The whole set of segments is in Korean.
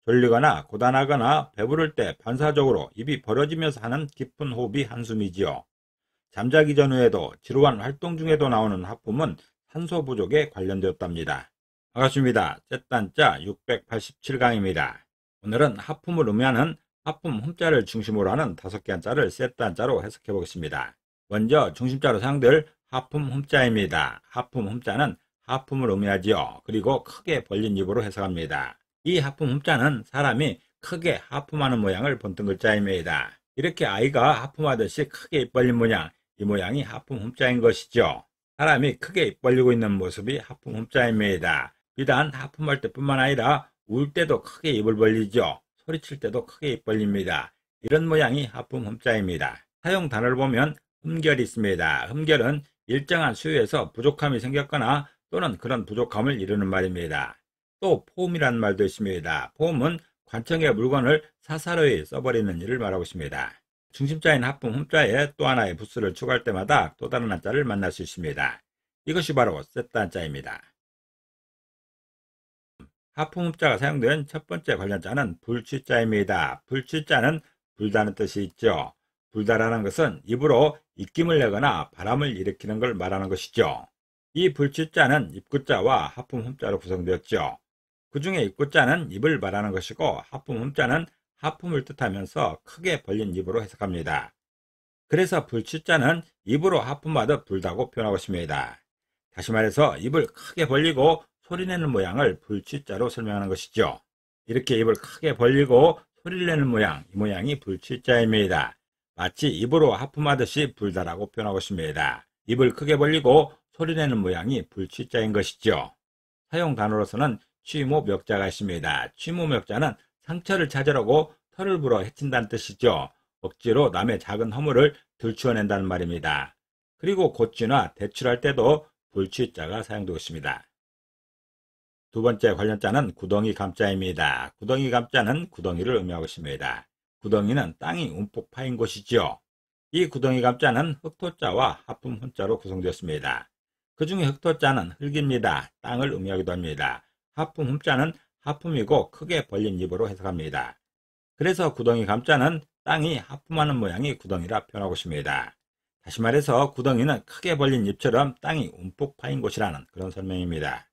졸리거나 고단하거나 배부를 때 반사적으로 입이 벌어지면서 하는 깊은 호흡이 한숨이지요. 잠자기 전후에도 지루한 활동 중에도 나오는 하품은 산소 부족에 관련되었답니다. 반갑습니다. 째딴짜 687강입니다. 오늘은 하품을 의미하는 하품 흠자를 중심으로 하는 5개 한자를 쎄딴자로 해석해 보겠습니다. 먼저 중심자로 사용될 하품 흠자입니다. 하품 흠자는 하품을 의미하지요. 그리고 크게 벌린 입으로 해석합니다. 이 하품 흠자는 사람이 크게 하품하는 모양을 본뜬 글자입니다. 이렇게 아이가 하품하듯이 크게 입 벌린 모양, 이 모양이 하품 흠자인 것이죠. 사람이 크게 입 벌리고 있는 모습이 하품 흠자입니다. 비단 하품할 때뿐만 아니라 울 때도 크게 입을 벌리죠. 소리칠 때도 크게 입 벌립니다. 이런 모양이 하품 흠자입니다. 사용 단어를 보면 흠결이 있습니다. 흠결은 일정한 수요에서 부족함이 생겼거나 또는 그런 부족함을 이루는 말입니다. 또 포음이라는 말도 있습니다. 포음은 관청의 물건을 사사로이 써버리는 일을 말하고 있습니다. 중심자인 하품 흠자에 또 하나의 부수를 추가할 때마다 또 다른 한자를 만날 수 있습니다. 이것이 바로 쎄따 한자입니다. 하품 흠자가 사용된 첫 번째 관련자는 불취자입니다. 불취자는 불다는 뜻이 있죠. 불다라는 것은 입으로 입김을 내거나 바람을 일으키는 걸 말하는 것이죠. 이 불취자는 입구자와 하품 흠자로 구성되었죠. 그 중에 입구자는 입을 말하는 것이고 하품 흠자는 하품을 뜻하면서 크게 벌린 입으로 해석합니다. 그래서 불취자는 입으로 하품하듯 불다고 표현하고 있습니다. 다시 말해서 입을 크게 벌리고 소리내는 모양을 불취자로 설명하는 것이죠. 이렇게 입을 크게 벌리고 소리를 내는 모양, 이 모양이 불취자입니다. 마치 입으로 하품하듯이 불다라고 표현하고 있습니다. 입을 크게 벌리고 소리내는 모양이 불취자인 것이죠. 사용 단어로서는 취모 멱자가 있습니다. 취모 멱자는 상처를 찾으려고 털을 불어 해친다는 뜻이죠. 억지로 남의 작은 허물을 들추어낸다는 말입니다. 그리고 고취나 대출할 때도 불취자가 사용되고 있습니다. 두 번째 관련자는 구덩이 감자입니다. 구덩이 감자는 구덩이를 의미하고 있습니다. 구덩이는 땅이 움푹 파인 곳이죠. 이 구덩이 감자는 흑토자와 하품 흠자로 구성되었습니다. 그 중에 흑토자는 흙입니다. 땅을 의미하기도 합니다. 하품 흠자는 하품이고 크게 벌린 입으로 해석합니다. 그래서 구덩이 감자는 땅이 하품하는 모양이 구덩이라 표현하고 있습니다. 다시 말해서 구덩이는 크게 벌린 입처럼 땅이 움푹 파인 곳이라는 그런 설명입니다.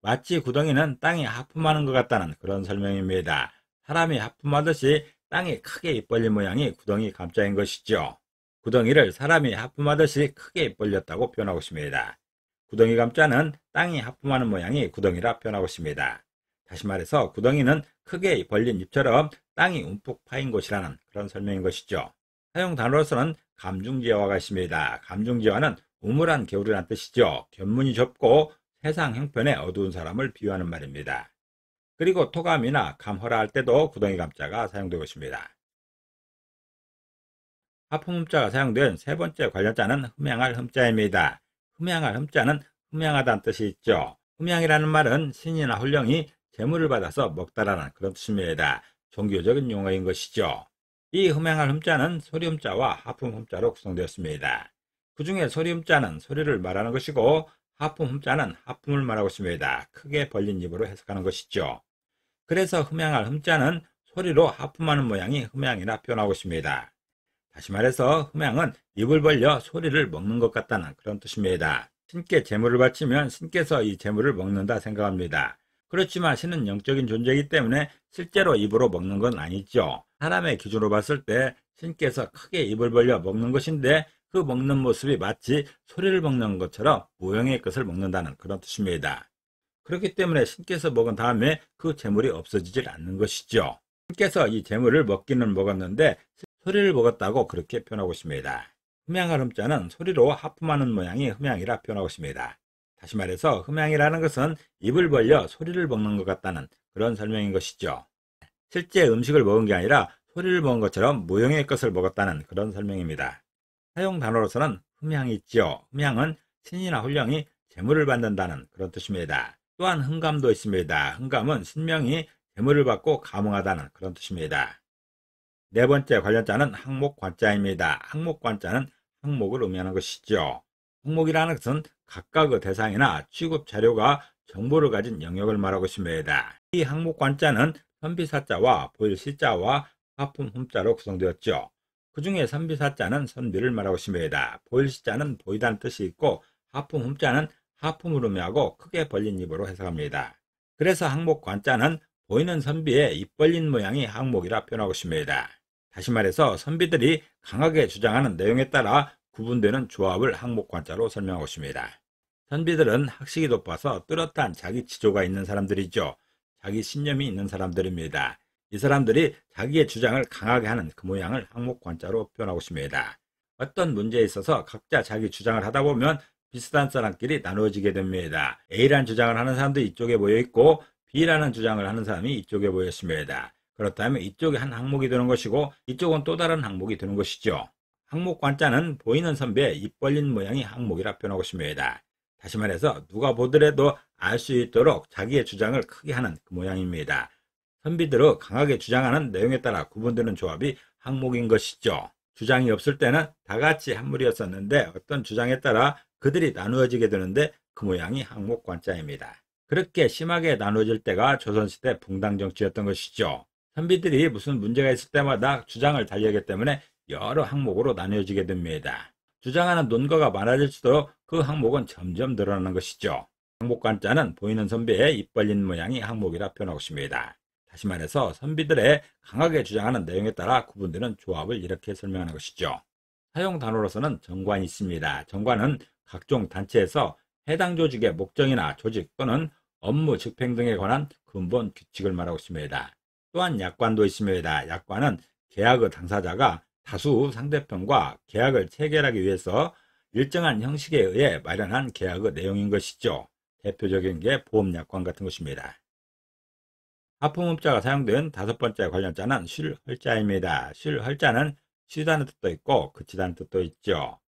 마치 구덩이는 땅이 하품하는 것 같다는 그런 설명입니다. 사람이 하품하듯이 땅이 크게 입 벌린 모양이 구덩이 감자인 것이죠. 구덩이를 사람이 하품하듯이 크게 입 벌렸다고 표현하고 있습니다. 구덩이 감자는 땅이 하품하는 모양이 구덩이라 표현하고 있습니다. 다시 말해서 구덩이는 크게 벌린 입처럼 땅이 움푹 파인 곳이라는 그런 설명인 것이죠. 사용 단어로서는 감중지화가 있습니다. 감중지화는 우물한 개울이라는 뜻이죠. 견문이 좁고 세상 형편에 어두운 사람을 비유하는 말입니다. 그리고 토감이나 감허라 할 때도 구덩이 감자가 사용되고 있습니다. 하품 흠자가 사용된 세 번째 관련자는 흠양할 흠자입니다. 흠양할 흠자는 흠양하다는 뜻이 있죠. 흠양이라는 말은 신이나 훌령이 재물을 받아서 먹다라는 그런 뜻입니다. 종교적인 용어인 것이죠. 이 흠양할 흠자는 소리 흠자와 하품 흠자로 구성되었습니다. 그 중에 소리 흠자는 소리를 말하는 것이고 하품 흠자는 하품을 말하고 있습니다. 크게 벌린 입으로 해석하는 것이죠. 그래서 흠양할 흠자는 소리로 하품하는 모양이 흠양이라 표현하고 있습니다. 다시 말해서 흠양은 입을 벌려 소리를 먹는 것 같다는 그런 뜻입니다. 신께 재물을 바치면 신께서 이 재물을 먹는다 생각합니다. 그렇지만 신은 영적인 존재이기 때문에 실제로 입으로 먹는 건 아니죠. 사람의 기준으로 봤을 때 신께서 크게 입을 벌려 먹는 것인데 그 먹는 모습이 마치 소리를 먹는 것처럼 무형의 것을 먹는다는 그런 뜻입니다. 그렇기 때문에 신께서 먹은 다음에 그 재물이 없어지질 않는 것이죠. 신께서 이 재물을 먹기는 먹었는데 소리를 먹었다고 그렇게 표현하고 있습니다. 흠양할 흠자는 소리로 하품하는 모양이 흠양이라 표현하고 있습니다. 다시 말해서 흠양이라는 것은 입을 벌려 소리를 먹는 것 같다는 그런 설명인 것이죠. 실제 음식을 먹은 게 아니라 소리를 먹은 것처럼 무형의 것을 먹었다는 그런 설명입니다. 사용 단어로서는 흠양이 있죠. 흠양은 신이나 훌령이 재물을 받는다는 그런 뜻입니다. 또한 흠감도 있습니다. 흠감은 신명이 재물을 받고 감흥하다는 그런 뜻입니다. 네 번째 관련자는 항목관자입니다. 항목관자는 항목을 의미하는 것이죠. 항목이라는 것은 각각의 대상이나 취급 자료가 정보를 가진 영역을 말하고 있습니다. 이 항목관자는 선비사자와 보일시자와 하품 흠자로 구성되었죠. 그 중에 선비사자는 선비를 말하고 있습니다. 보일시자는 보이다는 뜻이 있고 하품 흠자는 하품을 의미하고 크게 벌린 입으로 해석합니다. 그래서 항목 관자는 보이는 선비의 입 벌린 모양이 항목이라 표현하고 있습니다. 다시 말해서 선비들이 강하게 주장하는 내용에 따라 구분되는 조합을 항목 관자로 설명하고 있습니다. 선비들은 학식이 높아서 뚜렷한 자기 지조가 있는 사람들이죠. 자기 신념이 있는 사람들입니다. 이 사람들이 자기의 주장을 강하게 하는 그 모양을 항목 관자로 표현하고 있습니다. 어떤 문제에 있어서 각자 자기 주장을 하다 보면 비슷한 사람끼리 나누어지게 됩니다. A라는 주장을 하는 사람도 이쪽에 모여 있고 B라는 주장을 하는 사람이 이쪽에 모여 있습니다. 그렇다면 이쪽이 한 항목이 되는 것이고 이쪽은 또 다른 항목이 되는 것이죠. 항목 관자는 보이는 선비의 입 벌린 모양이 항목이라 표현하고 있습니다. 다시 말해서 누가 보더라도 알 수 있도록 자기의 주장을 크게 하는 그 모양입니다. 선비들은 강하게 주장하는 내용에 따라 구분되는 조합이 항목인 것이죠. 주장이 없을 때는 다 같이 한 무리였었는데 어떤 주장에 따라 그들이 나누어지게 되는데 그 모양이 항목 관자입니다. 그렇게 심하게 나누어질 때가 조선시대 붕당정치였던 것이죠. 선비들이 무슨 문제가 있을 때마다 주장을 달리하기 때문에 여러 항목으로 나뉘어지게 됩니다. 주장하는 논거가 많아질수록 그 항목은 점점 늘어나는 것이죠. 항목 관자는 보이는 선비의 입 벌린 모양이 항목이라 표현하고 있습니다. 다시 말해서 선비들의 강하게 주장하는 내용에 따라 구분되는 조합을 이렇게 설명하는 것이죠. 사용 단어로서는 정관이 있습니다. 정관은 각종 단체에서 해당 조직의 목적이나 조직 또는 업무 집행 등에 관한 근본 규칙을 말하고 있습니다. 또한 약관도 있습니다. 약관은 계약의 당사자가 다수 상대편과 계약을 체결하기 위해서 일정한 형식에 의해 마련한 계약의 내용인 것이죠. 대표적인 게 보험약관 같은 것입니다. 하품음자가 사용된 다섯 번째 관련자는 쉴헐자입니다. 쉴헐자는 쉬다는 뜻도 있고 그치다는 뜻도 있죠.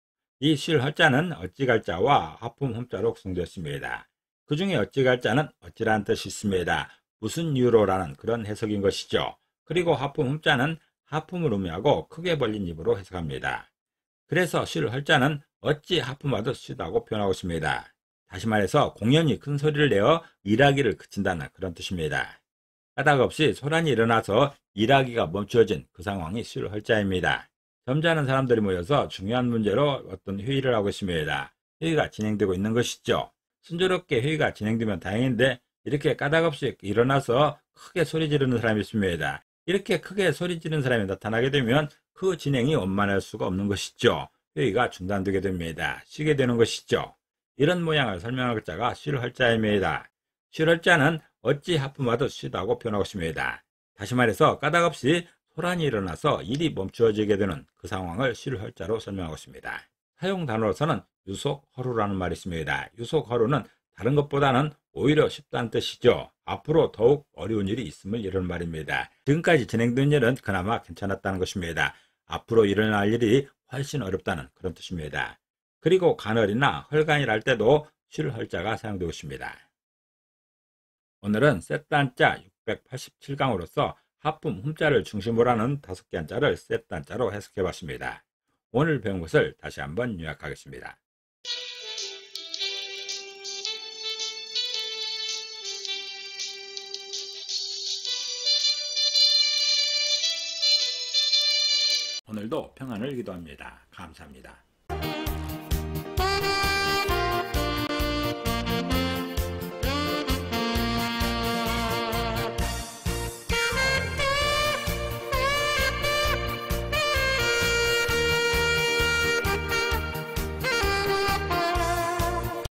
이 쉴헐자는 어찌갈자와 하품음자로 구성되었습니다. 그 중에 어찌갈자는 어찌라는 뜻이 있습니다. 무슨 이유로라는 그런 해석인 것이죠. 그리고 하품음자는 하품을 의미하고 크게 벌린 입으로 해석합니다. 그래서 쉴헐자는 어찌 하품하듯 쉬다고 표현하고 있습니다. 다시 말해서 공연히 큰 소리를 내어 일하기를 그친다는 그런 뜻입니다. 까닭없이 소란이 일어나서 일하기가 멈추어진 그 상황이 쉴헐자입니다. 점잖은 사람들이 모여서 중요한 문제로 어떤 회의를 하고 있습니다. 회의가 진행되고 있는 것이죠. 순조롭게 회의가 진행되면 다행인데 이렇게 까닭없이 일어나서 크게 소리 지르는 사람이 있습니다. 이렇게 크게 소리 지르는 사람이 나타나게 되면 그 진행이 원만할 수가 없는 것이죠. 회의가 중단되게 됩니다. 쉬게 되는 것이죠. 이런 모양을 설명할 자가 쉴헐자입니다. 쉴헐자는 어찌 하품하듯 쉬다고 표현하고 있습니다. 다시 말해서 까닭없이 소란이 일어나서 일이 멈추어지게 되는 그 상황을 쉴헐자로 설명하고 있습니다. 사용 단어로서는 유속허루라는 말이 있습니다. 유속허루는 다른 것보다는 오히려 쉽다는 뜻이죠. 앞으로 더욱 어려운 일이 있음을 이런 말입니다. 지금까지 진행된 일은 그나마 괜찮았다는 것입니다. 앞으로 일어날 일이 훨씬 어렵다는 그런 뜻입니다. 그리고 간헐이나 헐간이라 할 때도 쉴헐자가 사용되고 있습니다. 오늘은 셋단자 687강으로서 하품 흠자를 중심으로 하는 5개 한자를 셋단자로 해석해 봤습니다. 오늘 배운 것을 다시 한번 요약하겠습니다. 오늘도 평안을 기도합니다. 감사합니다.